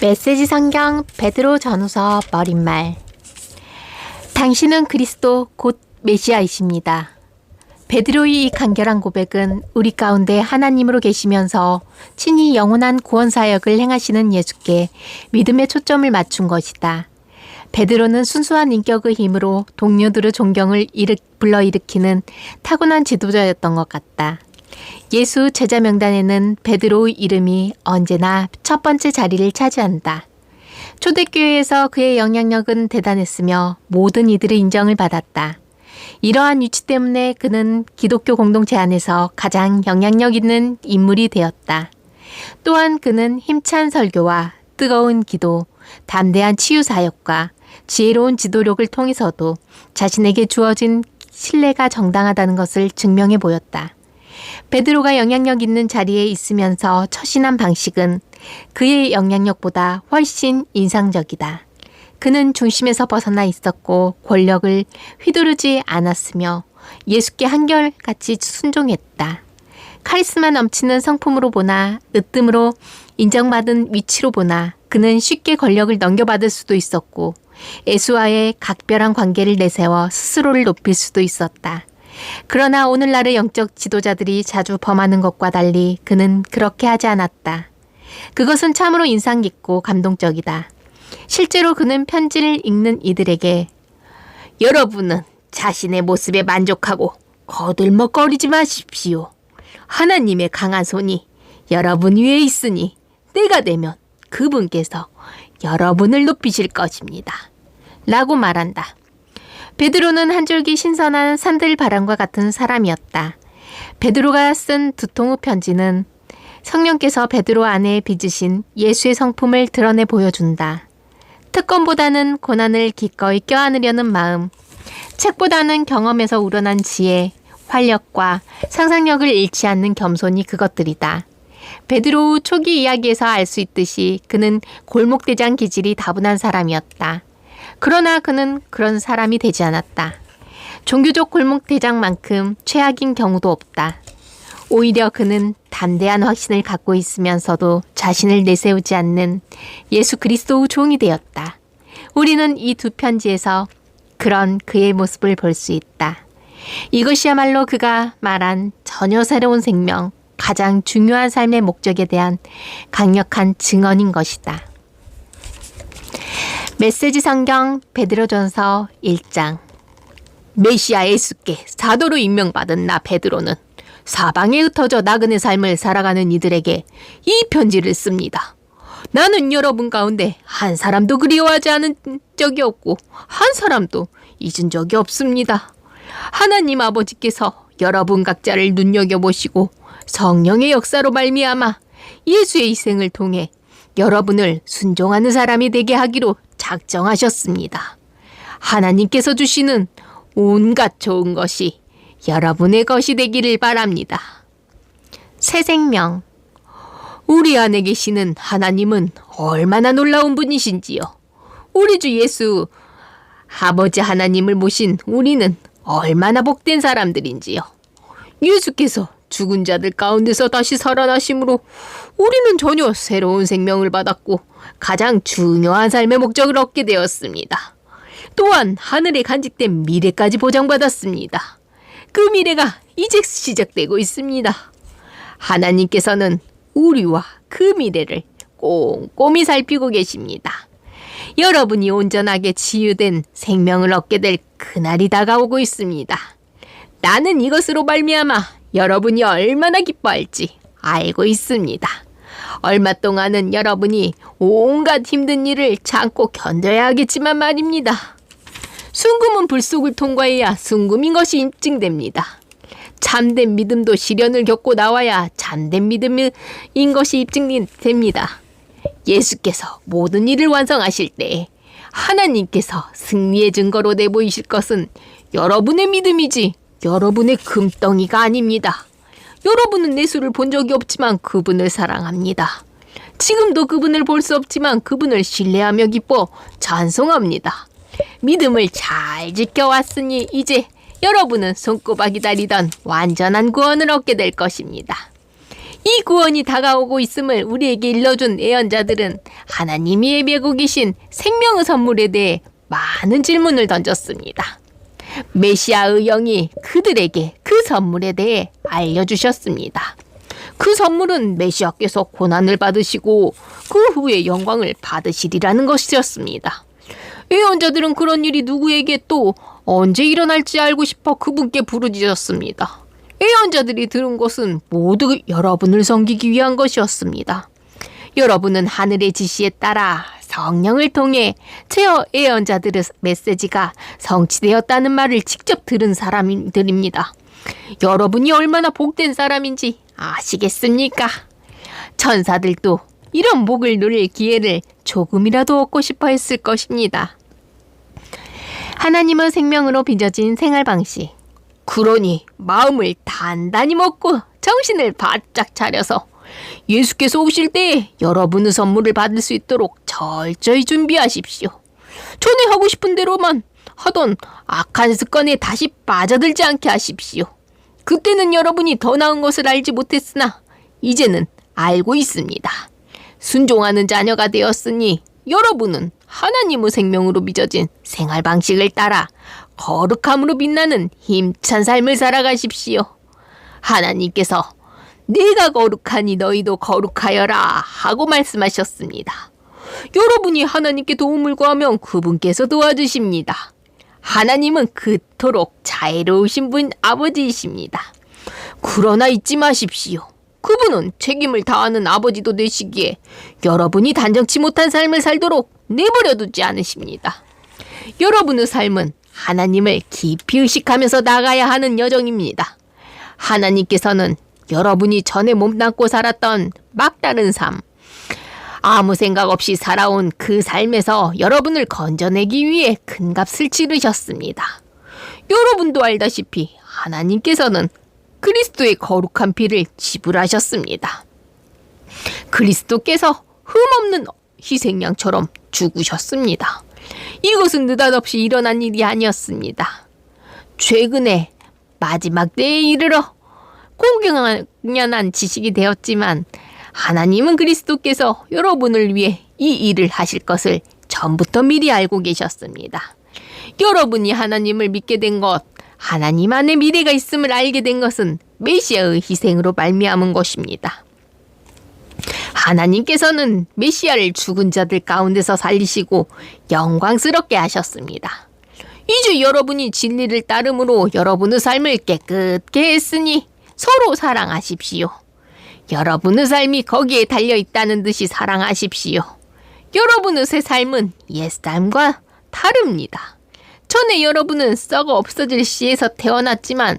메시지 성경 베드로 전후서 머릿말. 당신은 그리스도 곧 메시아이십니다. 베드로의 이 간결한 고백은 우리 가운데 하나님으로 계시면서 친히 영원한 구원 사역을 행하시는 예수께 믿음의 초점을 맞춘 것이다. 베드로는 순수한 인격의 힘으로 동료들의 존경을 불러일으키는 타고난 지도자였던 것 같다. 예수 제자 명단에는 베드로의 이름이 언제나 첫 번째 자리를 차지한다. 초대교회에서 그의 영향력은 대단했으며 모든 이들의 인정을 받았다. 이러한 위치 때문에 그는 기독교 공동체 안에서 가장 영향력 있는 인물이 되었다. 또한 그는 힘찬 설교와 뜨거운 기도, 담대한 치유 사역과 지혜로운 지도력을 통해서도 자신에게 주어진 신뢰가 정당하다는 것을 증명해 보였다. 베드로가 영향력 있는 자리에 있으면서 처신한 방식은 그의 영향력보다 훨씬 인상적이다. 그는 중심에서 벗어나 있었고 권력을 휘두르지 않았으며 예수께 한결같이 순종했다. 카리스마 넘치는 성품으로 보나 으뜸으로 인정받은 위치로 보나 그는 쉽게 권력을 넘겨받을 수도 있었고 예수와의 각별한 관계를 내세워 스스로를 높일 수도 있었다. 그러나 오늘날의 영적 지도자들이 자주 범하는 것과 달리 그는 그렇게 하지 않았다. 그것은 참으로 인상 깊고 감동적이다. 실제로 그는 편지를 읽는 이들에게 여러분은 자신의 모습에 만족하고 거들먹거리지 마십시오. 하나님의 강한 손이 여러분 위에 있으니 때가 되면 그분께서 여러분을 높이실 것입니다. 라고 말한다. 베드로는 한 줄기 신선한 산들바람과 같은 사람이었다. 베드로가 쓴 두 통의 편지는 성령께서 베드로 안에 빚으신 예수의 성품을 드러내 보여준다. 특권보다는 고난을 기꺼이 껴안으려는 마음, 책보다는 경험에서 우러난 지혜, 활력과 상상력을 잃지 않는 겸손이 그것들이다. 베드로 초기 이야기에서 알 수 있듯이 그는 골목대장 기질이 다분한 사람이었다. 그러나 그는 그런 사람이 되지 않았다. 종교적 골목대장만큼 최악인 경우도 없다. 오히려 그는 담대한 확신을 갖고 있으면서도 자신을 내세우지 않는 예수 그리스도의 종이 되었다. 우리는 이 두 편지에서 그런 그의 모습을 볼 수 있다. 이것이야말로 그가 말한 전혀 새로운 생명, 가장 중요한 삶의 목적에 대한 강력한 증언인 것이다. 메시지 성경 베드로전서 1장. 메시아 예수께 사도로 임명받은 나 베드로는 사방에 흩어져 나그네 삶을 살아가는 이들에게 이 편지를 씁니다. 나는 여러분 가운데 한 사람도 그리워하지 않은 적이 없고 한 사람도 잊은 적이 없습니다. 하나님 아버지께서 여러분 각자를 눈여겨보시고 성령의 역사로 말미암아 예수의 희생을 통해 여러분을 순종하는 사람이 되게 하기로 작정하셨습니다. 하나님께서 주시는 온갖 좋은 것이 여러분의 것이 되기를 바랍니다. 새 생명. 우리 안에 계시는 하나님은 얼마나 놀라운 분이신지요. 우리 주 예수 아버지 하나님을 모신 우리는 얼마나 복된 사람들인지요. 예수께서 죽은 자들 가운데서 다시 살아나심으로 우리는 전혀 새로운 생명을 받았고 가장 중요한 삶의 목적을 얻게 되었습니다. 또한 하늘에 간직된 미래까지 보장받았습니다. 그 미래가 이제 시작되고 있습니다. 하나님께서는 우리와 그 미래를 꼼꼼히 살피고 계십니다. 여러분이 온전하게 치유된 생명을 얻게 될 그날이 다가오고 있습니다. 나는 이것으로 말미암아 여러분이 얼마나 기뻐할지 알고 있습니다. 얼마 동안은 여러분이 온갖 힘든 일을 참고 견뎌야 하겠지만 말입니다. 순금은 불속을 통과해야 순금인 것이 입증됩니다. 참된 믿음도 시련을 겪고 나와야 참된 믿음인 것이 입증됩니다. 예수께서 모든 일을 완성하실 때 하나님께서 승리의 증거로 내보이실 것은 여러분의 믿음이지 여러분의 금덩이가 아닙니다. 여러분은 예수를 본 적이 없지만 그분을 사랑합니다. 지금도 그분을 볼 수 없지만 그분을 신뢰하며 기뻐 찬송합니다. 믿음을 잘 지켜왔으니 이제 여러분은 손꼽아 기다리던 완전한 구원을 얻게 될 것입니다. 이 구원이 다가오고 있음을 우리에게 일러준 예언자들은 하나님이 예비하고 계신 생명의 선물에 대해 많은 질문을 던졌습니다. 메시아의 영이 그들에게 그 선물에 대해 알려주셨습니다. 그 선물은 메시아께서 고난을 받으시고 그 후에 영광을 받으시리라는 것이었습니다. 예언자들은 그런 일이 누구에게 또 언제 일어날지 알고 싶어 그분께 부르짖었습니다. 예언자들이 들은 것은 모두 여러분을 섬기기 위한 것이었습니다. 여러분은 하늘의 지시에 따라 성령을 통해 제 예언자들의 메시지가 성취되었다는 말을 직접 들은 사람들입니다. 여러분이 얼마나 복된 사람인지 아시겠습니까? 천사들도 이런 복을 누릴 기회를 조금이라도 얻고 싶어 했을 것입니다. 하나님의 생명으로 빚어진 생활 방식. 그러니 마음을 단단히 먹고 정신을 바짝 차려서 예수께서 오실 때 여러분의 선물을 받을 수 있도록 철저히 준비하십시오. 전에 하고 싶은 대로만 하던 악한 습관에 다시 빠져들지 않게 하십시오. 그때는 여러분이 더 나은 것을 알지 못했으나 이제는 알고 있습니다. 순종하는 자녀가 되었으니 여러분은 하나님의 생명으로 빚어진 생활 방식을 따라 거룩함으로 빛나는 힘찬 삶을 살아가십시오. 하나님께서 내가 거룩하니 너희도 거룩하여라 하고 말씀하셨습니다. 여러분이 하나님께 도움을 구하면 그분께서 도와주십니다. 하나님은 그토록 자애로우신 분 아버지이십니다. 그러나 잊지 마십시오. 그분은 책임을 다하는 아버지도 되시기에 여러분이 단정치 못한 삶을 살도록 내버려 두지 않으십니다. 여러분의 삶은 하나님을 깊이 의식하면서 나가야 하는 여정입니다. 하나님께서는 여러분이 전에 몸담고 살았던 막다른 삶, 아무 생각 없이 살아온 그 삶에서 여러분을 건져내기 위해 큰 값을 치르셨습니다. 여러분도 알다시피 하나님께서는 그리스도의 거룩한 피를 지불하셨습니다. 그리스도께서 흠없는 희생양처럼 죽으셨습니다. 이것은 느닷없이 일어난 일이 아니었습니다. 최근에 마지막 때에 이르러 공경한 지식이 되었지만 하나님은 그리스도께서 여러분을 위해 이 일을 하실 것을 전부터 미리 알고 계셨습니다. 여러분이 하나님을 믿게 된 것, 하나님 안에 미래가 있음을 알게 된 것은 메시아의 희생으로 말미암은 것입니다. 하나님께서는 메시아를 죽은 자들 가운데서 살리시고 영광스럽게 하셨습니다. 이제 여러분이 진리를 따름으로 여러분의 삶을 깨끗게 했으니 서로 사랑하십시오. 여러분의 삶이 거기에 달려있다는 듯이 사랑하십시오. 여러분의 새 삶은 옛삶과 다릅니다. 전에 여러분은 썩어 없어질 씨에서 태어났지만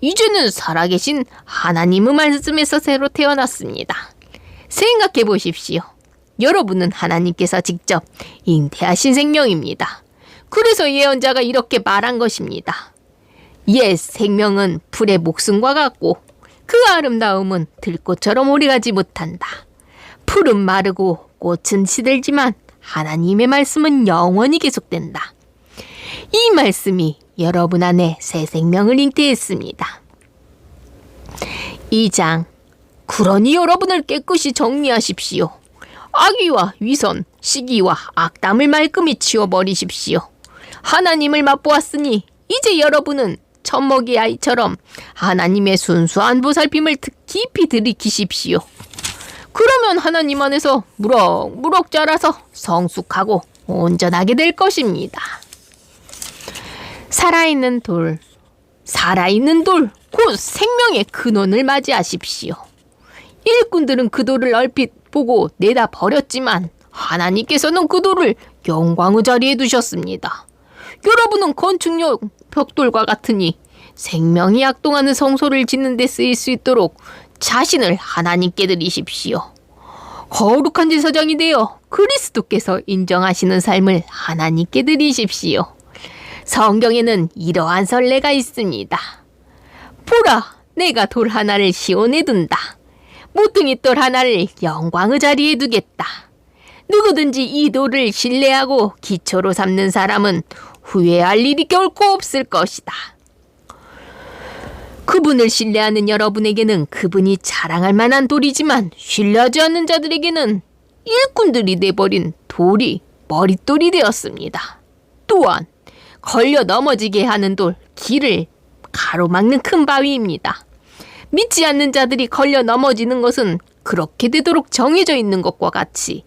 이제는 살아계신 하나님의 말씀에서 새로 태어났습니다. 생각해 보십시오. 여러분은 하나님께서 직접 잉태하신 생명입니다. 그래서 예언자가 이렇게 말한 것입니다. 옛 생명은 풀의 목숨과 같고 그 아름다움은 들꽃처럼 오래가지 못한다. 풀은 마르고 꽃은 시들지만 하나님의 말씀은 영원히 계속된다. 이 말씀이 여러분 안에 새 생명을 잉태했습니다. 2장. 그러니 여러분을 깨끗이 정리하십시오. 악의와 위선, 시기와 악담을 말끔히 치워버리십시오. 하나님을 맛보았으니 이제 여러분은 젖먹이 아이처럼 하나님의 순수한 보살핌을 깊이 들이키십시오. 그러면 하나님 안에서 무럭무럭 자라서 성숙하고 온전하게 될 것입니다. 살아있는 돌, 곧 생명의 근원을 맞이하십시오. 일꾼들은 그 돌을 얼핏 보고 내다 버렸지만 하나님께서는 그 돌을 영광의 자리에 두셨습니다. 여러분은 건축용 벽돌과 같으니 생명이 약동하는 성소를 짓는 데 쓰일 수 있도록 자신을 하나님께 드리십시오. 거룩한 제사장이 되어 그리스도께서 인정하시는 삶을 하나님께 드리십시오. 성경에는 이러한 선례가 있습니다. 보라, 내가 돌 하나를 시온에 둔다. 모퉁이 돌 하나를 영광의 자리에 두겠다. 누구든지 이 돌을 신뢰하고 기초로 삼는 사람은 후회할 일이 결코 없을 것이다. 그분을 신뢰하는 여러분에게는 그분이 자랑할 만한 돌이지만 신뢰하지 않는 자들에게는 일꾼들이 내버린 돌이 머릿돌이 되었습니다. 또한 걸려 넘어지게 하는 돌, 길을 가로막는 큰 바위입니다. 믿지 않는 자들이 걸려 넘어지는 것은 그렇게 되도록 정해져 있는 것과 같이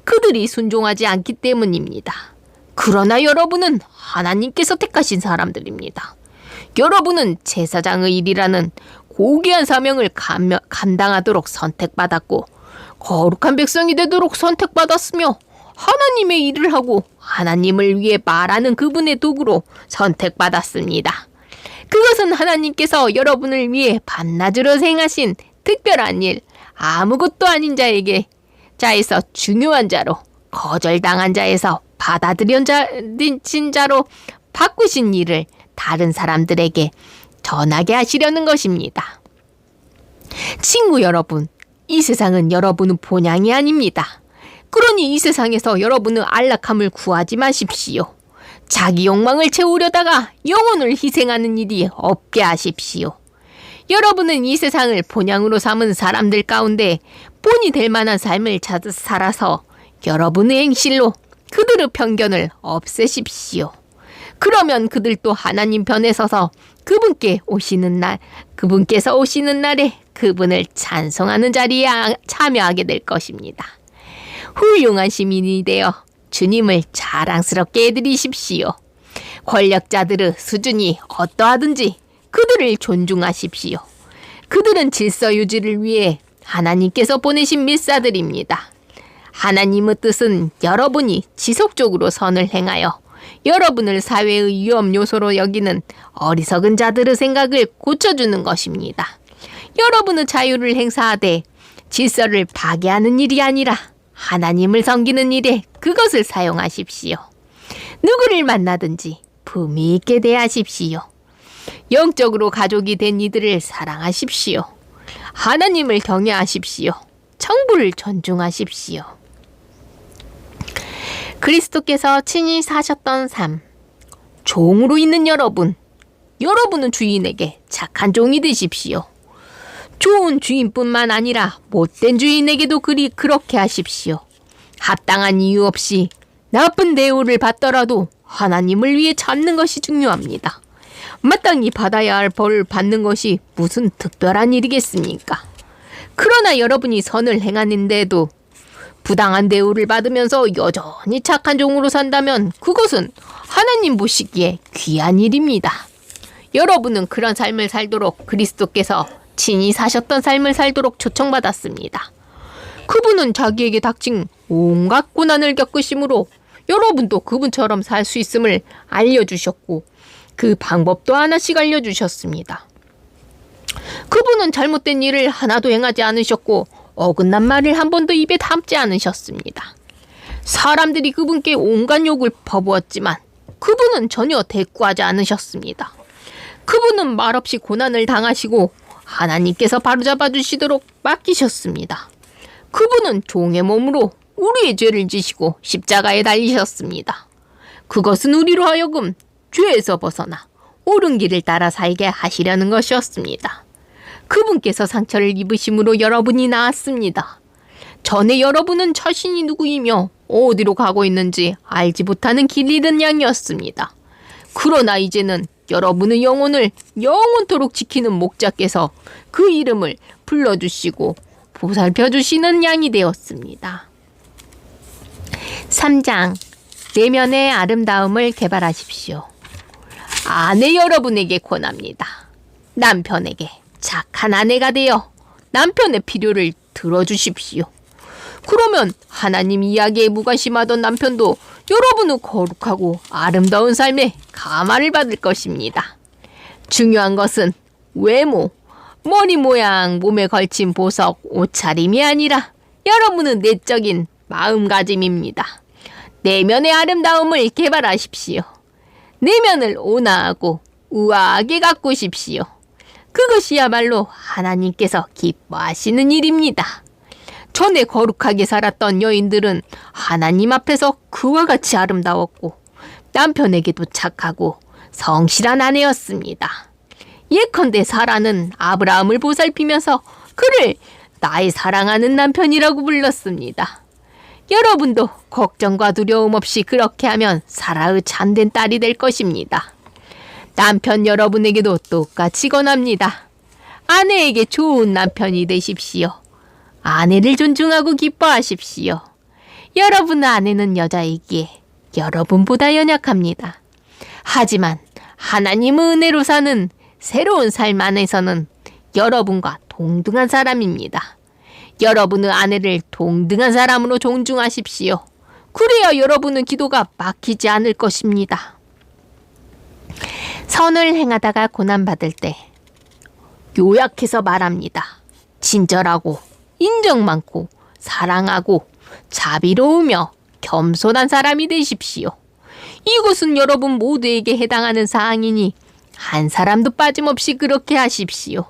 그들이 순종하지 않기 때문입니다. 그러나 여러분은 하나님께서 택하신 사람들입니다. 여러분은 제사장의 일이라는 고귀한 사명을 감당하도록 선택받았고 거룩한 백성이 되도록 선택받았으며 하나님의 일을 하고 하나님을 위해 말하는 그분의 도구로 선택받았습니다. 그것은 하나님께서 여러분을 위해 밤낮으로 행하신 특별한 일, 아무것도 아닌 자에서 중요한 자로, 거절당한 자에서 받아들여진 자로 바꾸신 일을 다른 사람들에게 전하게 하시려는 것입니다. 친구 여러분, 이 세상은 여러분의 본향이 아닙니다. 그러니 이 세상에서 여러분의 안락함을 구하지 마십시오. 자기 욕망을 채우려다가 영혼을 희생하는 일이 없게 하십시오. 여러분은 이 세상을 본향으로 삼은 사람들 가운데 본이 될 만한 삶을 살아서 여러분의 행실로 그들의 편견을 없애십시오. 그러면 그들도 하나님 편에 서서 그분께서 오시는 날에 그분을 찬송하는 자리에 참여하게 될 것입니다. 훌륭한 시민이 되어 주님을 자랑스럽게 해드리십시오. 권력자들의 수준이 어떠하든지 그들을 존중하십시오. 그들은 질서 유지를 위해 하나님께서 보내신 밀사들입니다. 하나님의 뜻은 여러분이 지속적으로 선을 행하여 여러분을 사회의 위험 요소로 여기는 어리석은 자들의 생각을 고쳐주는 것입니다. 여러분의 자유를 행사하되 질서를 파괴하는 일이 아니라 하나님을 섬기는 일에 그것을 사용하십시오. 누구를 만나든지 품위 있게 대하십시오. 영적으로 가족이 된 이들을 사랑하십시오. 하나님을 경외하십시오. 정부를 존중하십시오. 그리스도께서 친히 사셨던 삶. 종으로 있는 여러분은 주인에게 착한 종이 되십시오. 좋은 주인뿐만 아니라 못된 주인에게도 그렇게 하십시오. 합당한 이유 없이 나쁜 대우를 받더라도 하나님을 위해 참는 것이 중요합니다. 마땅히 받아야 할 벌을 받는 것이 무슨 특별한 일이겠습니까? 그러나 여러분이 선을 행하는데도 부당한 대우를 받으면서 여전히 착한 종으로 산다면 그것은 하나님 보시기에 귀한 일입니다. 여러분은 그런 삶을 살도록 그리스도께서 친히 사셨던 삶을 살도록 초청받았습니다. 그분은 자기에게 닥친 온갖 고난을 겪으심으로 여러분도 그분처럼 살 수 있음을 알려주셨고 그 방법도 하나씩 알려주셨습니다. 그분은 잘못된 일을 하나도 행하지 않으셨고 어긋난 말을 한 번도 입에 담지 않으셨습니다. 사람들이 그분께 온갖 욕을 퍼부었지만 그분은 전혀 대꾸하지 않으셨습니다. 그분은 말없이 고난을 당하시고 하나님께서 바로잡아 주시도록 맡기셨습니다. 그분은 종의 몸으로 우리의 죄를 지시고 십자가에 달리셨습니다. 그것은 우리로 하여금 죄에서 벗어나 옳은 길을 따라 살게 하시려는 것이었습니다. 그분께서 상처를 입으심으로 여러분이 나았습니다. 전에 여러분은 자신이 누구이며 어디로 가고 있는지 알지 못하는 길 잃은 양이었습니다. 그러나 이제는 여러분의 영혼을 영원토록 지키는 목자께서 그 이름을 불러주시고 보살펴주시는 양이 되었습니다. 3장, 내면의 아름다움을 개발하십시오. 아내 여러분에게 권합니다. 남편에게 착한 아내가 되어 남편의 필요를 들어주십시오. 그러면 하나님 이야기에 무관심하던 남편도 여러분의 거룩하고 아름다운 삶에 감화를 받을 것입니다. 중요한 것은 외모, 머리 모양, 몸에 걸친 보석, 옷차림이 아니라 여러분의 내적인 마음가짐입니다. 내면의 아름다움을 개발하십시오. 내면을 온화하고 우아하게 가꾸십시오. 그것이야말로 하나님께서 기뻐하시는 일입니다. 전에 거룩하게 살았던 여인들은 하나님 앞에서 그와 같이 아름다웠고 남편에게도 착하고 성실한 아내였습니다. 예컨대 사라는 아브라함을 보살피면서 그를 나의 사랑하는 남편이라고 불렀습니다. 여러분도 걱정과 두려움 없이 그렇게 하면 사라의 참된 딸이 될 것입니다. 남편 여러분에게도 똑같이 권합니다. 아내에게 좋은 남편이 되십시오. 아내를 존중하고 기뻐하십시오. 여러분의 아내는 여자이기에 여러분보다 연약합니다. 하지만 하나님의 은혜로 사는 새로운 삶 안에서는 여러분과 동등한 사람입니다. 여러분의 아내를 동등한 사람으로 존중하십시오. 그래야 여러분의 기도가 막히지 않을 것입니다. 선을 행하다가 고난받을 때 요약해서 말합니다. 친절하고 인정 많고 사랑하고 자비로우며 겸손한 사람이 되십시오. 이것은 여러분 모두에게 해당하는 사항이니 한 사람도 빠짐없이 그렇게 하십시오.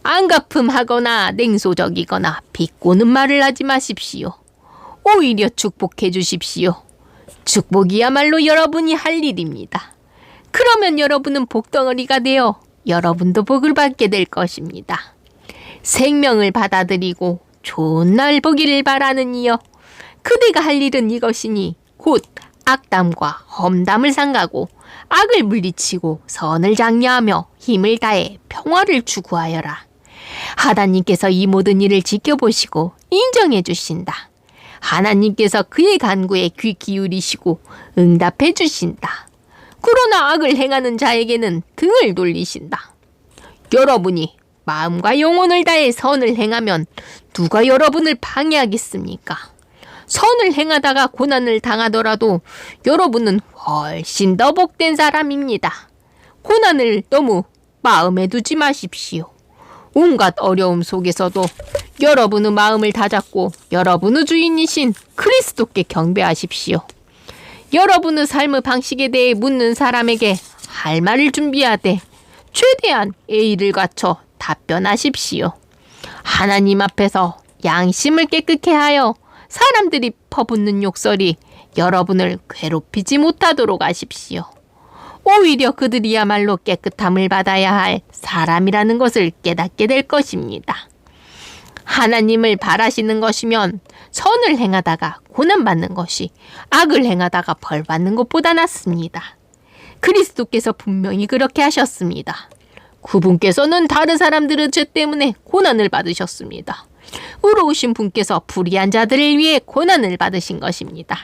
안가품하거나 냉소적이거나 비꼬는 말을 하지 마십시오. 오히려 축복해 주십시오. 축복이야말로 여러분이 할 일입니다. 그러면 여러분은 복덩어리가 되어 여러분도 복을 받게 될 것입니다. 생명을 받아들이고 좋은 날 보기를 바라는 이여, 그대가 할 일은 이것이니 곧 악담과 험담을 삼가고 악을 물리치고 선을 장려하며 힘을 다해 평화를 추구하여라. 하나님께서 이 모든 일을 지켜보시고 인정해 주신다. 하나님께서 그의 간구에 귀 기울이시고 응답해 주신다. 그러나 악을 행하는 자에게는 등을 돌리신다. 여러분이 마음과 영혼을 다해 선을 행하면 누가 여러분을 방해하겠습니까? 선을 행하다가 고난을 당하더라도 여러분은 훨씬 더 복된 사람입니다. 고난을 너무 마음에 두지 마십시오. 온갖 어려움 속에서도 여러분의 마음을 다잡고 여러분의 주인이신 그리스도께 경배하십시오. 여러분의 삶의 방식에 대해 묻는 사람에게 할 말을 준비하되 최대한 예의를 갖춰 답변하십시오. 하나님 앞에서 양심을 깨끗게 하여 사람들이 퍼붓는 욕설이 여러분을 괴롭히지 못하도록 하십시오. 오히려 그들이야말로 깨끗함을 받아야 할 사람이라는 것을 깨닫게 될 것입니다. 하나님을 바라시는 것이면 선을 행하다가 고난받는 것이 악을 행하다가 벌받는 것보다 낫습니다. 그리스도께서 분명히 그렇게 하셨습니다. 그분께서는 다른 사람들의 죄 때문에 고난을 받으셨습니다. 의로우신 분께서 불의한 자들을 위해 고난을 받으신 것입니다.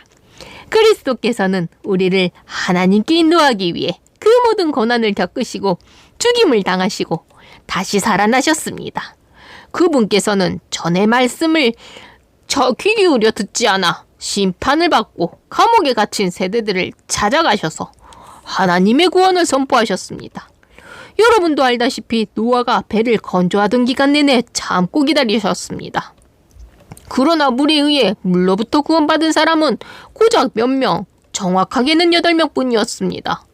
그리스도께서는 우리를 하나님께 인도하기 위해 그 모든 고난을 겪으시고 죽임을 당하시고 다시 살아나셨습니다. 그분께서는 전의 말씀을 귀 기울여 듣지 않아 심판을 받고 감옥에 갇힌 세대들을 찾아가셔서 하나님의 구원을 선포하셨습니다. 여러분도 알다시피 노아가 배를 건조하던 기간 내내 참고 기다리셨습니다. 그러나 물에 의해 물로부터 구원받은 사람은 고작 몇 명, 정확하게는 8명 뿐이었습니다.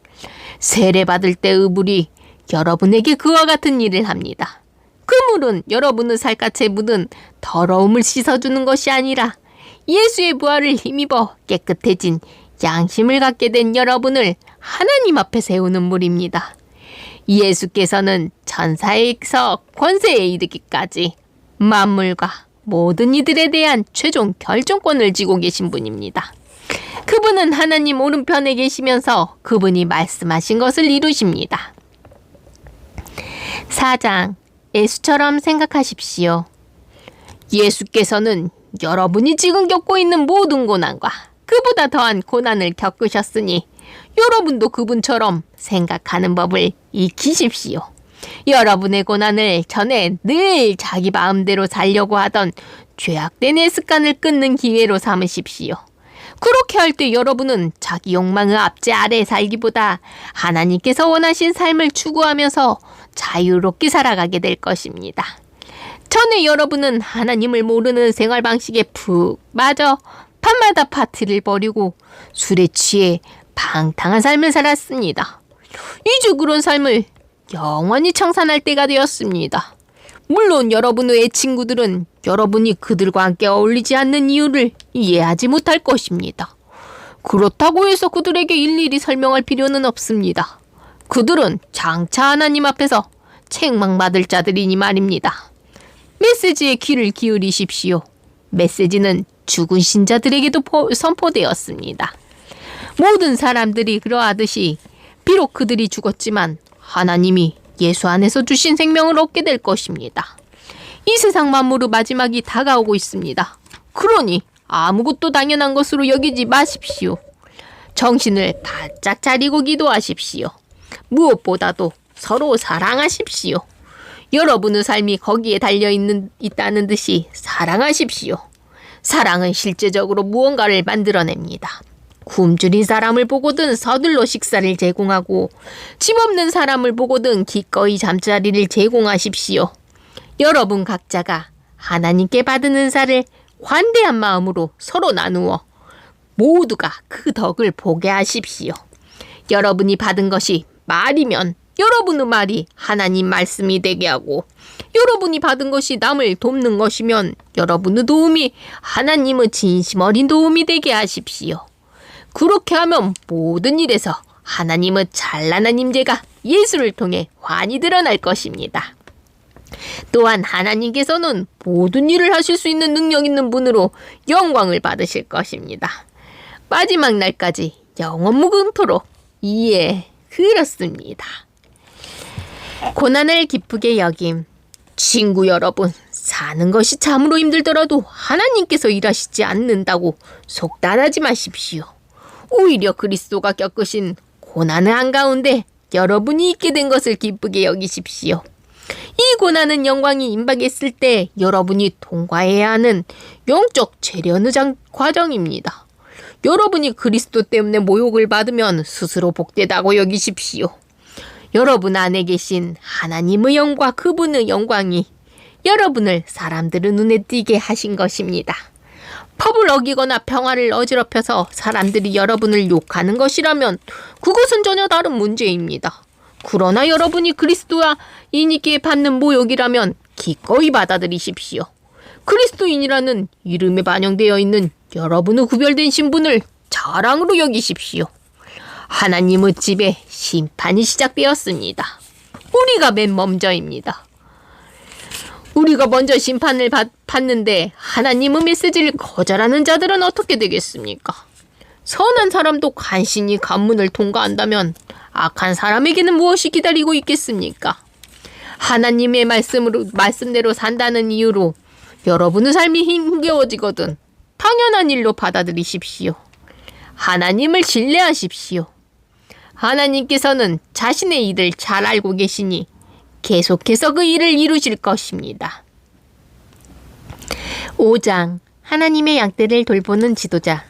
세례받을 때의 물이 여러분에게 그와 같은 일을 합니다. 그 물은 여러분의 살갗에 묻은 더러움을 씻어주는 것이 아니라 예수의 부활을 힘입어 깨끗해진 양심을 갖게 된 여러분을 하나님 앞에 세우는 물입니다. 예수께서는 천사에서 권세에 이르기까지 만물과 모든 이들에 대한 최종 결정권을 쥐고 계신 분입니다. 그분은 하나님 오른편에 계시면서 그분이 말씀하신 것을 이루십니다. 4장, 예수처럼 생각하십시오. 예수께서는 여러분이 지금 겪고 있는 모든 고난과 그보다 더한 고난을 겪으셨으니 여러분도 그분처럼 생각하는 법을 익히십시오. 여러분의 고난을 전에 늘 자기 마음대로 살려고 하던 죄악된 습관을 끊는 기회로 삼으십시오. 그렇게 할 때 여러분은 자기 욕망의 압제 아래 살기보다 하나님께서 원하신 삶을 추구하면서 자유롭게 살아가게 될 것입니다. 전에 여러분은 하나님을 모르는 생활 방식에 푹 빠져 밤마다 파티를 벌이고 술에 취해 방탕한 삶을 살았습니다. 이제 그런 삶을 영원히 청산할 때가 되었습니다. 물론 여러분의 친구들은 여러분이 그들과 함께 어울리지 않는 이유를 이해하지 못할 것입니다. 그렇다고 해서 그들에게 일일이 설명할 필요는 없습니다. 그들은 장차 하나님 앞에서 책망받을 자들이니 말입니다. 메시지에 귀를 기울이십시오. 메시지는 죽은 신자들에게도 선포되었습니다. 모든 사람들이 그러하듯이 비록 그들이 죽었지만 하나님이 예수 안에서 주신 생명을 얻게 될 것입니다. 이 세상 만물의 마지막이 다가오고 있습니다. 그러니 아무것도 당연한 것으로 여기지 마십시오. 정신을 바짝 차리고 기도하십시오. 무엇보다도 서로 사랑하십시오. 여러분의 삶이 거기에 있다는 듯이 사랑하십시오. 사랑은 실제적으로 무언가를 만들어냅니다. 굶주린 사람을 보고든 서둘러 식사를 제공하고 집 없는 사람을 보고든 기꺼이 잠자리를 제공하십시오. 여러분 각자가 하나님께 받은 은사를 관대한 마음으로 서로 나누어 모두가 그 덕을 보게 하십시오. 여러분이 받은 것이 말이면 여러분의 말이 하나님 말씀이 되게 하고, 여러분이 받은 것이 남을 돕는 것이면 여러분의 도움이 하나님의 진심 어린 도움이 되게 하십시오. 그렇게 하면 모든 일에서 하나님의 찬란한 임재가 예수를 통해 환히 드러날 것입니다. 또한 하나님께서는 모든 일을 하실 수 있는 능력 있는 분으로 영광을 받으실 것입니다. 마지막 날까지 영원 무궁토록 그렇습니다. 고난을 기쁘게 여김. 친구 여러분, 사는 것이 참으로 힘들더라도 하나님께서 일하시지 않는다고 속단하지 마십시오. 오히려 그리스도가 겪으신 고난의 한가운데 여러분이 있게 된 것을 기쁘게 여기십시오. 이 고난은 영광이 임박했을 때 여러분이 통과해야 하는 영적 재련의 과정입니다. 여러분이 그리스도 때문에 모욕을 받으면 스스로 복되다고 여기십시오. 여러분 안에 계신 하나님의 영과 그분의 영광이 여러분을 사람들의 눈에 띄게 하신 것입니다. 법을 어기거나 평화를 어지럽혀서 사람들이 여러분을 욕하는 것이라면 그것은 전혀 다른 문제입니다. 그러나 여러분이 그리스도인이기에 받는 모욕이라면 기꺼이 받아들이십시오. 그리스도인이라는 이름에 반영되어 있는 여러분의 구별된 신분을 자랑으로 여기십시오. 하나님의 집에 심판이 시작되었습니다. 우리가 맨 먼저입니다. 우리가 먼저 심판을 받는데 하나님의 메시지를 거절하는 자들은 어떻게 되겠습니까? 선한 사람도 간신히 관문을 통과한다면 악한 사람에게는 무엇이 기다리고 있겠습니까? 하나님의 말씀대로 산다는 이유로 여러분의 삶이 힘겨워지거든 당연한 일로 받아들이십시오. 하나님을 신뢰하십시오. 하나님께서는 자신의 일을 잘 알고 계시니 계속해서 그 일을 이루실 것입니다. 5장 하나님의 양떼를 돌보는 지도자.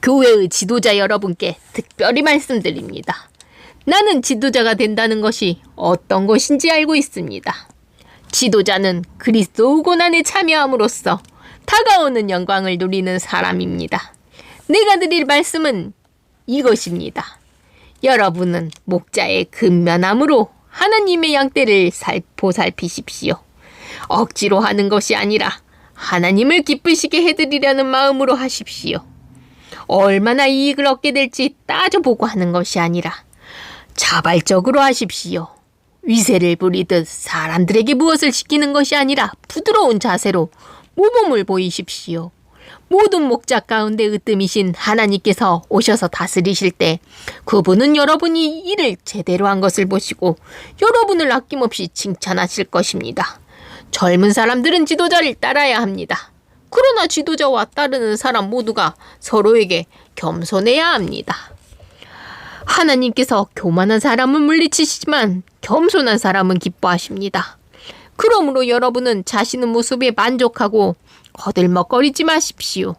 교회의 지도자 여러분께 특별히 말씀드립니다. 나는 지도자가 된다는 것이 어떤 것인지 알고 있습니다. 지도자는 그리스도의 고난에 참여함으로써 다가오는 영광을 누리는 사람입니다. 내가 드릴 말씀은 이것입니다. 여러분은 목자의 근면함으로 하나님의 양떼를 보살피십시오. 억지로 하는 것이 아니라 하나님을 기쁘시게 해드리려는 마음으로 하십시오. 얼마나 이익을 얻게 될지 따져보고 하는 것이 아니라 자발적으로 하십시오. 위세를 부리듯 사람들에게 무엇을 시키는 것이 아니라 부드러운 자세로 모범을 보이십시오. 모든 목자 가운데 으뜸이신 하나님께서 오셔서 다스리실 때 그분은 여러분이 일을 제대로 한 것을 보시고 여러분을 아낌없이 칭찬하실 것입니다. 젊은 사람들은 지도자를 따라야 합니다. 그러나 지도자와 따르는 사람 모두가 서로에게 겸손해야 합니다. 하나님께서 교만한 사람은 물리치시지만 겸손한 사람은 기뻐하십니다. 그러므로 여러분은 자신의 모습에 만족하고 거들먹거리지 마십시오.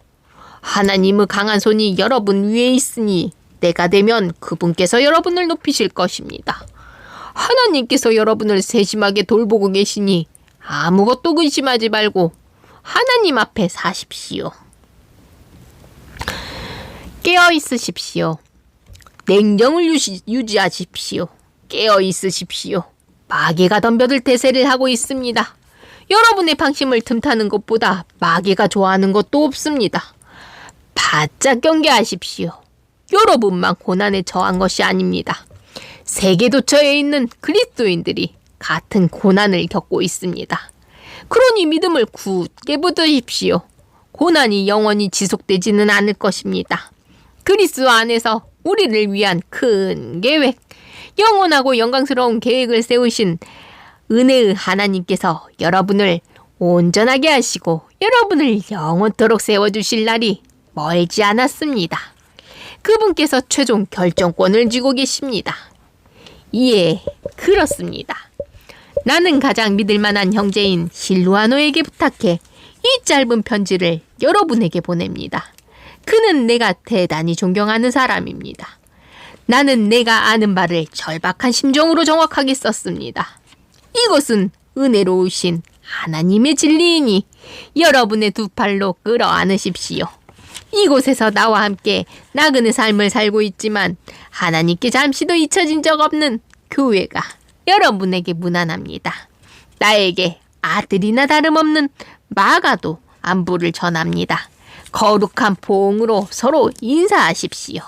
하나님의 강한 손이 여러분 위에 있으니 때가 되면 그분께서 여러분을 높이실 것입니다. 하나님께서 여러분을 세심하게 돌보고 계시니 아무것도 의심하지 말고 하나님 앞에 사십시오. 깨어 있으십시오. 냉정을 유지하십시오. 깨어 있으십시오. 마귀가 덤벼들 태세를 하고 있습니다. 여러분의 방심을 틈타는 것보다 마귀가 좋아하는 것도 없습니다. 바짝 경계하십시오. 여러분만 고난에 처한 것이 아닙니다. 세계 도처에 있는 그리스도인들이 같은 고난을 겪고 있습니다. 그러니 믿음을 굳게 붙드십시오. 고난이 영원히 지속되지는 않을 것입니다. 그리스도 안에서 우리를 위한 큰 계획, 영원하고 영광스러운 계획을 세우신 은혜의 하나님께서 여러분을 온전하게 하시고 여러분을 영원토록 세워주실 날이 멀지 않았습니다. 그분께서 최종 결정권을 쥐고 계십니다. 예, 그렇습니다. 나는 가장 믿을 만한 형제인 실루아노에게 부탁해 이 짧은 편지를 여러분에게 보냅니다. 그는 내가 대단히 존경하는 사람입니다. 나는 내가 아는 바를 절박한 심정으로 정확하게 썼습니다. 이것은 은혜로우신 하나님의 진리이니 여러분의 두 팔로 끌어안으십시오. 이곳에서 나와 함께 나그네 삶을 살고 있지만 하나님께 잠시도 잊혀진 적 없는 교회가 여러분에게 무난합니다. 나에게 아들이나 다름없는 마가도 안부를 전합니다. 거룩한 포옹으로 서로 인사하십시오.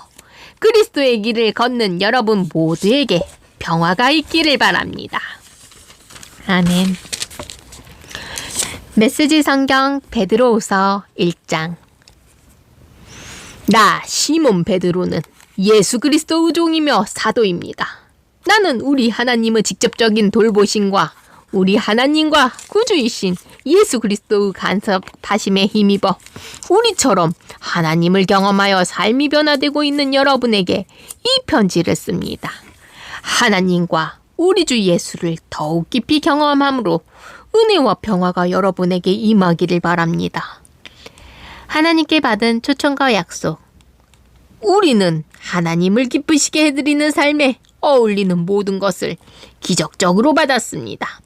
그리스도의 길을 걷는 여러분 모두에게 평화가 있기를 바랍니다. 아멘. 메시지 성경 베드로후서 1장. 나 시몬 베드로는 예수 그리스도 의종이며 사도입니다. 나는 우리 하나님의 직접적인 돌보심과 우리 하나님과 구주이신 예수 그리스도의 간섭하심에 힘입어 우리처럼 하나님을 경험하여 삶이 변화되고 있는 여러분에게 이 편지를 씁니다. 하나님과 우리 주 예수를 더욱 깊이 경험함으로 은혜와 평화가 여러분에게 임하기를 바랍니다. 하나님께 받은 초청과 약속. 우리는 하나님을 기쁘시게 해드리는 삶에 어울리는 모든 것을 기적적으로 받았습니다.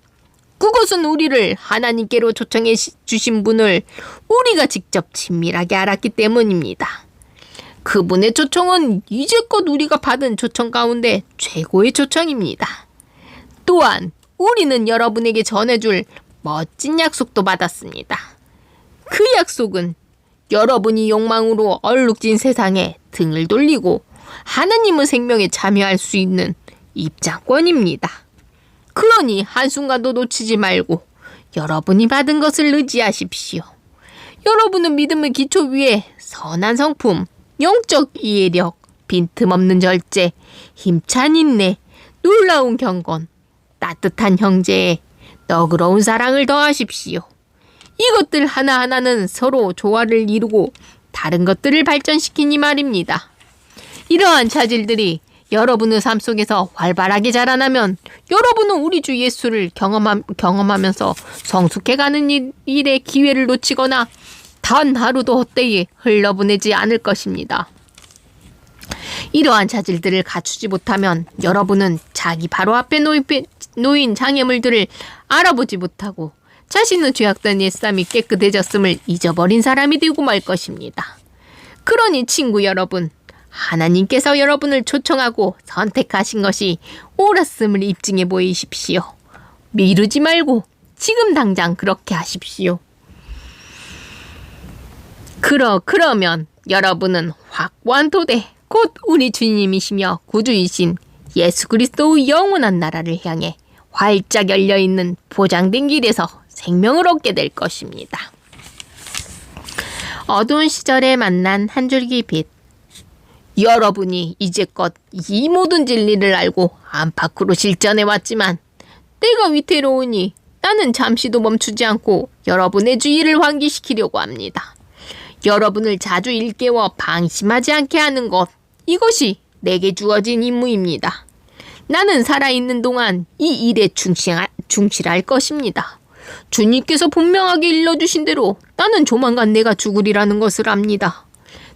그것은 우리를 하나님께로 초청해 주신 분을 우리가 직접 친밀하게 알았기 때문입니다. 그분의 초청은 이제껏 우리가 받은 초청 가운데 최고의 초청입니다. 또한 우리는 여러분에게 전해줄 멋진 약속도 받았습니다. 그 약속은 여러분이 욕망으로 얼룩진 세상에 등을 돌리고 하나님의 생명에 참여할 수 있는 입장권입니다. 그러니 한순간도 놓치지 말고 여러분이 받은 것을 의지하십시오. 여러분은 믿음의 기초 위에 선한 성품, 영적 이해력, 빈틈없는 절제, 힘찬 인내, 놀라운 경건, 따뜻한 형제에 너그러운 사랑을 더하십시오. 이것들 하나하나는 서로 조화를 이루고 다른 것들을 발전시키니 말입니다. 이러한 차질들이 여러분의 삶 속에서 활발하게 자라나면 여러분은 우리 주 예수를 경험하면서 성숙해가는 일의 기회를 놓치거나 단 하루도 헛되이 흘러보내지 않을 것입니다. 이러한 자질들을 갖추지 못하면 여러분은 자기 바로 앞에 놓인 장애물들을 알아보지 못하고 자신의 죄악된 옛삶이 깨끗해졌음을 잊어버린 사람이 되고 말 것입니다. 그러니 친구 여러분, 하나님께서 여러분을 초청하고 선택하신 것이 옳았음을 입증해 보이십시오. 미루지 말고 지금 당장 그렇게 하십시오. 그러면 여러분은 확고한 토대, 곧 우리 주님이시며 구주이신 예수 그리스도의 영원한 나라를 향해 활짝 열려있는 보장된 길에서 생명을 얻게 될 것입니다. 어두운 시절에 만난 한 줄기 빛. 여러분이 이제껏 이 모든 진리를 알고 안팎으로 실전해 왔지만 때가 위태로우니 나는 잠시도 멈추지 않고 여러분의 주의를 환기시키려고 합니다. 여러분을 자주 일깨워 방심하지 않게 하는 것, 이것이 내게 주어진 임무입니다. 나는 살아있는 동안 이 일에 충실할 것입니다. 주님께서 분명하게 일러주신 대로 나는 조만간 내가 죽으리라는 것을 압니다.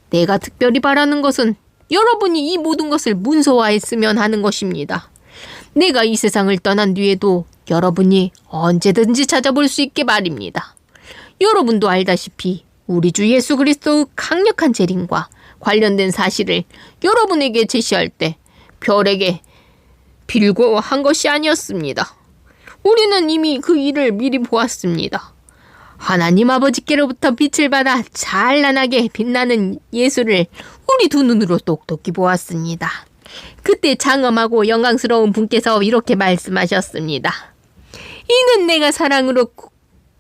내가 특별히 바라는 것은 여러분이 이 모든 것을 문서화했으면 하는 것입니다. 내가 이 세상을 떠난 뒤에도 여러분이 언제든지 찾아볼 수 있게 말입니다. 여러분도 알다시피 우리 주 예수 그리스도의 강력한 재림과 관련된 사실을 여러분에게 제시할 때 별에게 빌고 한 것이 아니었습니다. 우리는 이미 그 일을 미리 보았습니다. 하나님 아버지께로부터 빛을 받아 찬란하게 빛나는 예수를 우리 두 눈으로 똑똑히 보았습니다. 그때 장엄하고 영광스러운 분께서 이렇게 말씀하셨습니다. 이는 내가 사랑으로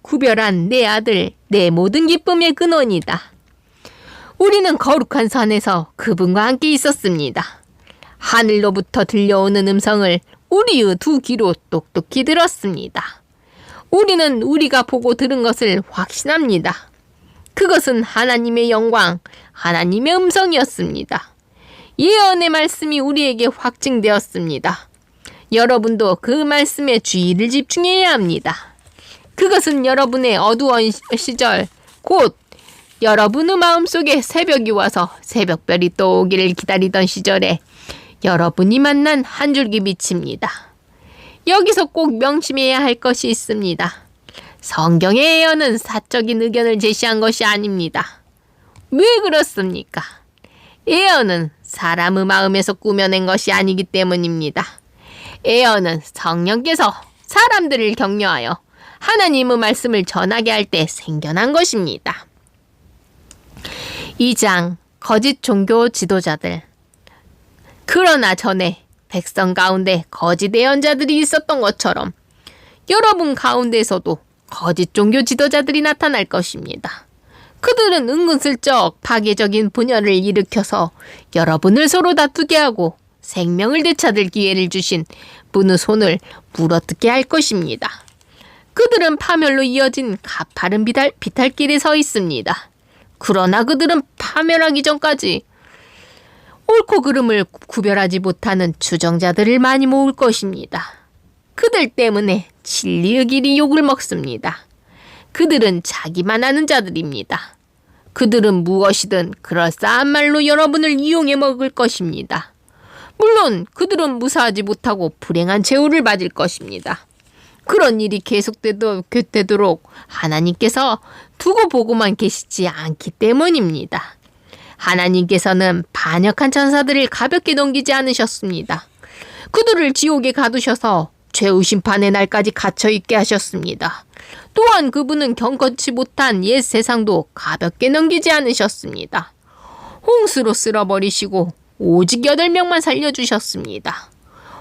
구별한 내 아들, 내 모든 기쁨의 근원이다. 우리는 거룩한 산에서 그분과 함께 있었습니다. 하늘로부터 들려오는 음성을 우리의 두 귀로 똑똑히 들었습니다. 우리는 우리가 보고 들은 것을 확신합니다. 그것은 하나님의 영광, 하나님의 음성이었습니다. 예언의 말씀이 우리에게 확증되었습니다. 여러분도 그 말씀에 주의를 집중해야 합니다. 그것은 여러분의 어두운 시절, 곧 여러분의 마음속에 새벽이 와서 새벽별이 떠오기를 기다리던 시절에 여러분이 만난 한 줄기 빛입니다. 여기서 꼭 명심해야 할 것이 있습니다. 성경의 예언은 사적인 의견을 제시한 것이 아닙니다. 왜 그렇습니까? 예언은 사람의 마음에서 꾸며낸 것이 아니기 때문입니다. 예언은 성령께서 사람들을 격려하여 하나님의 말씀을 전하게 할 때 생겨난 것입니다. 2장 거짓 종교 지도자들. 그러나 전에 백성 가운데 거짓 예언자들이 있었던 것처럼 여러분 가운데서도 거짓 종교 지도자들이 나타날 것입니다. 그들은 은근슬쩍 파괴적인 분열을 일으켜서 여러분을 서로 다투게 하고 생명을 되찾을 기회를 주신 분의 손을 물어뜯게 할 것입니다. 그들은 파멸로 이어진 가파른 비탈길에 서 있습니다. 그러나 그들은 파멸하기 전까지 옳고 그름을 구별하지 못하는 추정자들을 많이 모을 것입니다. 그들 때문에 진리의 길이 욕을 먹습니다. 그들은 자기만 아는 자들입니다. 그들은 무엇이든 그럴싸한 말로 여러분을 이용해 먹을 것입니다. 물론 그들은 무사하지 못하고 불행한 최후를 맞을 것입니다. 그런 일이 계속되도록 하나님께서 두고 보고만 계시지 않기 때문입니다. 하나님께서는 반역한 천사들을 가볍게 넘기지 않으셨습니다. 그들을 지옥에 가두셔서 최후 심판의 날까지 갇혀 있게 하셨습니다. 또한 그분은 경건치 못한 옛 세상도 가볍게 넘기지 않으셨습니다. 홍수로 쓸어버리시고 오직 8명만 살려주셨습니다.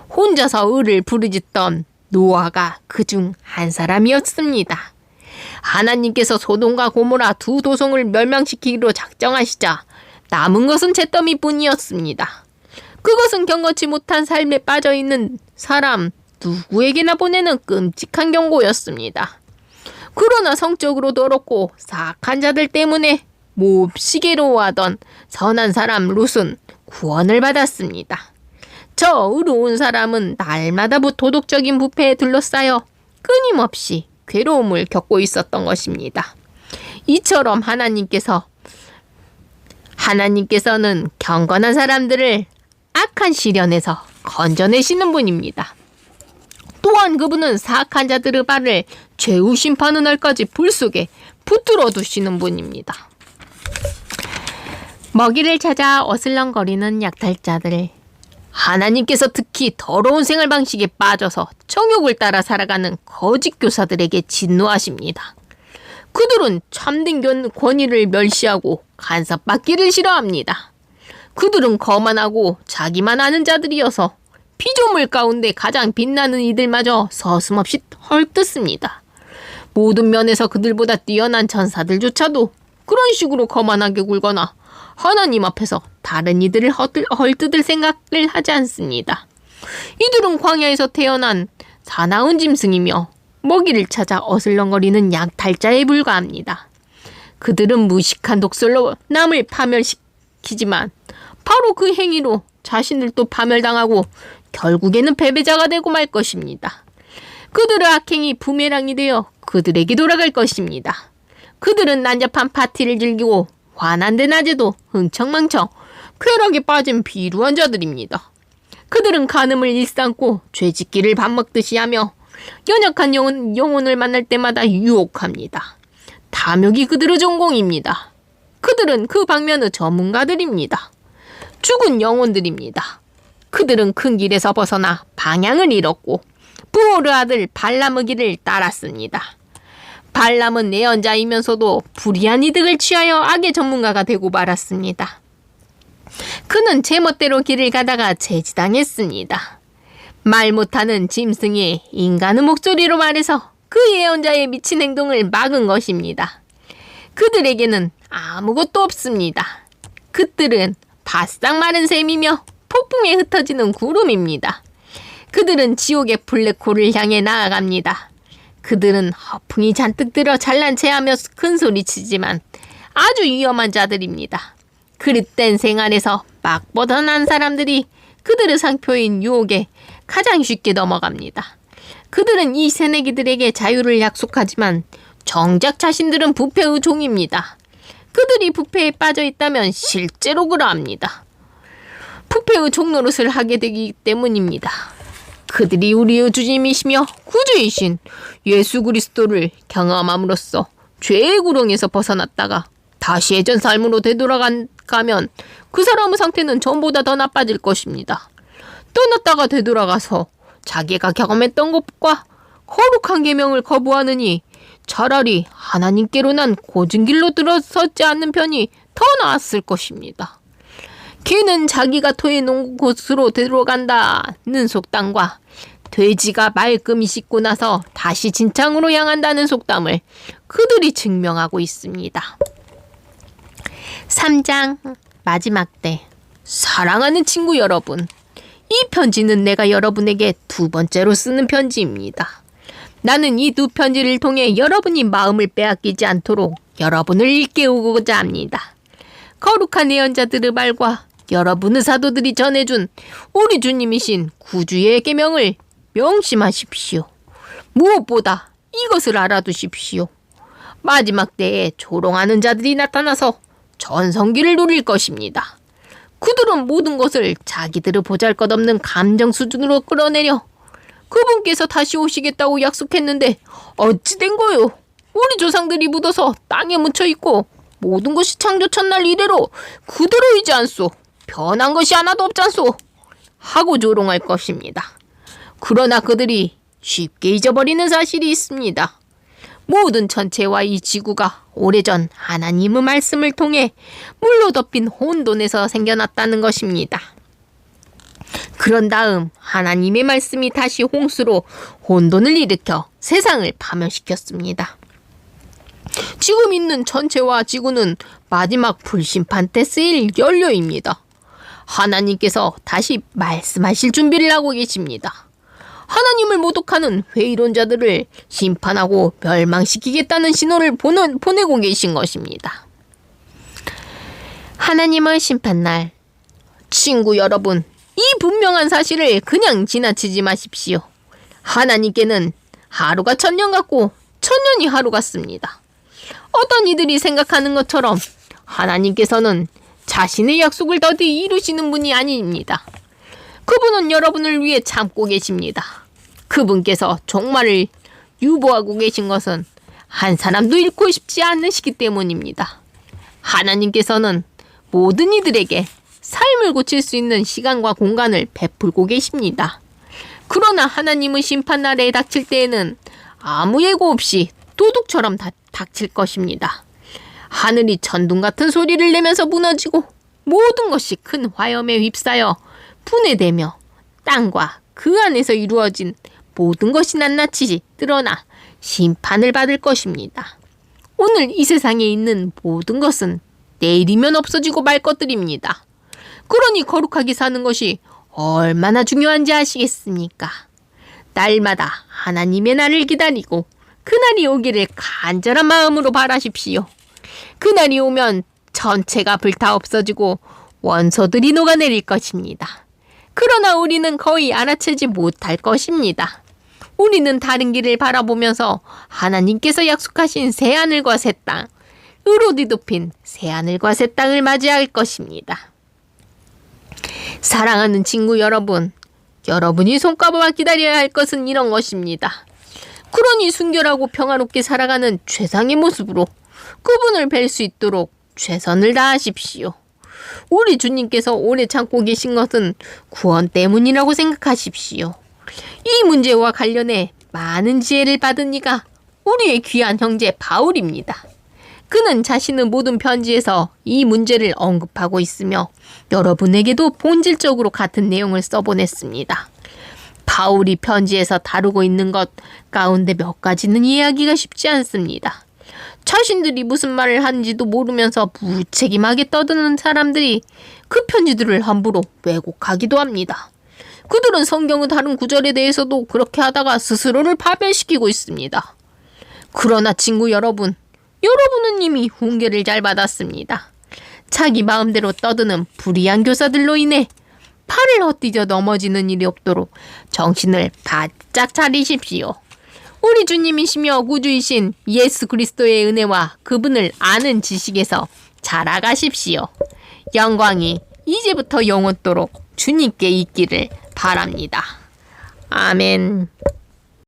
혼자서 을을 부르짖던 노아가 그중 한 사람이었습니다. 하나님께서 소돔과 고모라 두 도성을 멸망시키기로 작정하시자 남은 것은 잿더미뿐이었습니다. 그것은 경건치 못한 삶에 빠져있는 사람 누구에게나 보내는 끔찍한 경고였습니다. 그러나 성적으로 더럽고 사악한 자들 때문에 몹시 괴로워하던 선한 사람 롯은 구원을 받았습니다. 저 의로운 사람은 날마다 도덕적인 부패에 둘러싸여 끊임없이 괴로움을 겪고 있었던 것입니다. 이처럼 하나님께서는 경건한 사람들을 악한 시련에서 건져내시는 분입니다. 또한 그분은 사악한 자들의 발을 최후 심판의 날까지 불 속에 붙들어 두시는 분입니다. 먹이를 찾아 어슬렁거리는 약탈자들. 하나님께서 특히 더러운 생활 방식에 빠져서 정욕을 따라 살아가는 거짓 교사들에게 진노하십니다. 그들은 참된 권위를 멸시하고 간섭받기를 싫어합니다. 그들은 거만하고 자기만 아는 자들이어서 피조물 가운데 가장 빛나는 이들마저 서슴없이 헐뜯습니다. 모든 면에서 그들보다 뛰어난 천사들조차도 그런 식으로 거만하게 굴거나 하나님 앞에서 다른 이들을 헐뜯을 생각을 하지 않습니다. 이들은 광야에서 태어난 사나운 짐승이며 먹이를 찾아 어슬렁거리는 약탈자에 불과합니다. 그들은 무식한 독설로 남을 파멸시키지만 바로 그 행위로 자신들도 파멸당하고 결국에는 패배자가 되고 말 것입니다. 그들의 악행이 부메랑이 되어 그들에게 돌아갈 것입니다. 그들은 난잡한 파티를 즐기고 환한데 낮에도 흥청망청 쾌락에 빠진 비루한 자들입니다. 그들은 간음을 일삼고 죄짓기를 밥 먹듯이 하며 연약한 영혼을 만날 때마다 유혹합니다. 탐욕이 그들의 전공입니다. 그들은 그 방면의 전문가들입니다. 죽은 영혼들입니다. 그들은 큰 길에서 벗어나 방향을 잃었고 부올의 아들 발람의 길을 따랐습니다. 발람은 예언자이면서도 불의한 이득을 취하여 악의 전문가가 되고 말았습니다. 그 그는 제멋대로 길을 가다가 제지당했습니다. 말 못하는 짐승이 인간의 목소리로 말해서 그 예언자의 미친 행동을 막은 것입니다. 그들에게는 아무것도 없습니다. 그들은 바싹 마른 샘이며 폭풍에 흩어지는 구름입니다. 그들은 지옥의 블랙홀을 향해 나아갑니다. 그들은 허풍이 잔뜩 들어 잘난 체하며 큰 소리치지만 아주 위험한 자들입니다. 그릇된 생활에서 막 벗어난 사람들이 그들의 상표인 유혹에 가장 쉽게 넘어갑니다. 그들은 이 새내기들에게 자유를 약속하지만 정작 자신들은 부패의 종입니다. 그들이 부패에 빠져 있다면 실제로 그러합니다. 부패의 종노릇을 하게 되기 때문입니다. 그들이 우리의 주님이시며 구주이신 예수 그리스도를 경험함으로써 죄의 구렁에서 벗어났다가 다시 예전 삶으로 되돌아가면 그 사람의 상태는 전보다 더 나빠질 것입니다. 떠났다가 되돌아가서 자기가 경험했던 것과 거룩한 계명을 거부하느니 차라리 하나님께로 난 고진 길로 들어서지 않는 편이 더 나았을 것입니다. 개는 자기가 토해놓은 곳으로 들어간다는 속담과 돼지가 말끔히 씻고 나서 다시 진창으로 향한다는 속담을 그들이 증명하고 있습니다. 3장 마지막 때. 사랑하는 친구 여러분, 이 편지는 내가 여러분에게 두 번째로 쓰는 편지입니다. 나는 이 두 편지를 통해 여러분이 마음을 빼앗기지 않도록 여러분을 일깨우고자 합니다. 거룩한 예언자들의 말과 여러분의 사도들이 전해준 우리 주님이신 구주의 계명을 명심하십시오. 무엇보다 이것을 알아두십시오. 마지막 때에 조롱하는 자들이 나타나서 전성기를 누릴 것입니다. 그들은 모든 것을 자기들의 보잘것없는 감정 수준으로 끌어내려 그분께서 다시 오시겠다고 약속했는데 어찌 된 거요? 우리 조상들이 묻어서 땅에 묻혀있고 모든 것이 창조 첫날 이래로 그대로이지 않소. 변한 것이 하나도 없잖소. 하고 조롱할 것입니다. 그러나 그들이 쉽게 잊어버리는 사실이 있습니다. 모든 천체와 이 지구가 오래전 하나님의 말씀을 통해 물로 덮인 혼돈에서 생겨났다는 것입니다. 그런 다음 하나님의 말씀이 다시 홍수로 혼돈을 일으켜 세상을 파멸시켰습니다. 지금 있는 천체와 지구는 마지막 불심판 때 쓰일 연료입니다. 하나님께서 다시 말씀하실 준비를 하고 계십니다. 하나님을 모독하는 회의론자들을 심판하고 멸망시키겠다는 신호를 보내고 계신 것입니다. 하나님의 심판날. 친구 여러분, 이 분명한 사실을 그냥 지나치지 마십시오. 하나님께는 하루가 천년 같고 천년이 하루 같습니다. 어떤 이들이 생각하는 것처럼 하나님께서는 자신의 약속을 더디 이루시는 분이 아닙니다. 그분은 여러분을 위해 참고 계십니다. 그분께서 종말을 유보하고 계신 것은 한 사람도 잃고 싶지 않으시기 때문입니다. 하나님께서는 모든 이들에게 삶을 고칠 수 있는 시간과 공간을 베풀고 계십니다. 그러나 하나님의 심판날에 닥칠 때에는 아무 예고 없이 도둑처럼 닥칠 것입니다. 하늘이 천둥 같은 소리를 내면서 무너지고 모든 것이 큰 화염에 휩싸여 분해되며 땅과 그 안에서 이루어진 모든 것이 낱낱이 드러나 심판을 받을 것입니다. 오늘 이 세상에 있는 모든 것은 내일이면 없어지고 말 것들입니다. 그러니 거룩하게 사는 것이 얼마나 중요한지 아시겠습니까? 날마다 하나님의 날을 기다리고 그날이 오기를 간절한 마음으로 바라십시오. 그날이 오면 전체가 불타 없어지고 원소들이 녹아내릴 것입니다. 그러나 우리는 거의 알아채지 못할 것입니다. 우리는 다른 길을 바라보면서 하나님께서 약속하신 새하늘과 새 땅, 의로 뒤덮인 새하늘과 새 땅을 맞이할 것입니다. 사랑하는 친구 여러분, 여러분이 손꼽아 기다려야 할 것은 이런 것입니다. 그러니 순결하고 평화롭게 살아가는 최상의 모습으로 그분을 뵐 수 있도록 최선을 다하십시오. 우리 주님께서 오래 참고 계신 것은 구원 때문이라고 생각하십시오. 이 문제와 관련해 많은 지혜를 받은 이가 우리의 귀한 형제 바울입니다. 그는 자신의 모든 편지에서 이 문제를 언급하고 있으며 여러분에게도 본질적으로 같은 내용을 써보냈습니다. 바울이 편지에서 다루고 있는 것 가운데 몇 가지는 이해하기가 쉽지 않습니다. 자신들이 무슨 말을 하는지도 모르면서 무책임하게 떠드는 사람들이 그 편지들을 함부로 왜곡하기도 합니다. 그들은 성경의 다른 구절에 대해서도 그렇게 하다가 스스로를 파멸시키고 있습니다. 그러나 친구 여러분은 이미 훈계를 잘 받았습니다. 자기 마음대로 떠드는 불의한 교사들로 인해 팔을 헛디뎌 넘어지는 일이 없도록 정신을 바짝 차리십시오. 우리 주님이시며 구주이신 예수 그리스도의 은혜와 그분을 아는 지식에서 자라가십시오. 영광이 이제부터 영원토록 주님께 있기를 바랍니다. 아멘.